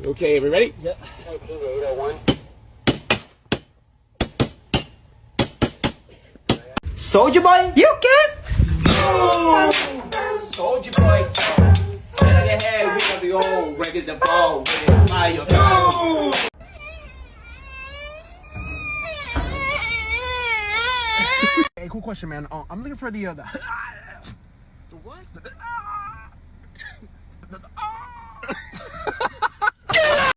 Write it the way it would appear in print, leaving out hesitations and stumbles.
Okay, we ready? Yep. 19801. Soldier boy, you can. Soldier boy, and I get head, we gonna be all ready to ball with fire. Hey, cool question, man. I'm looking for the The what?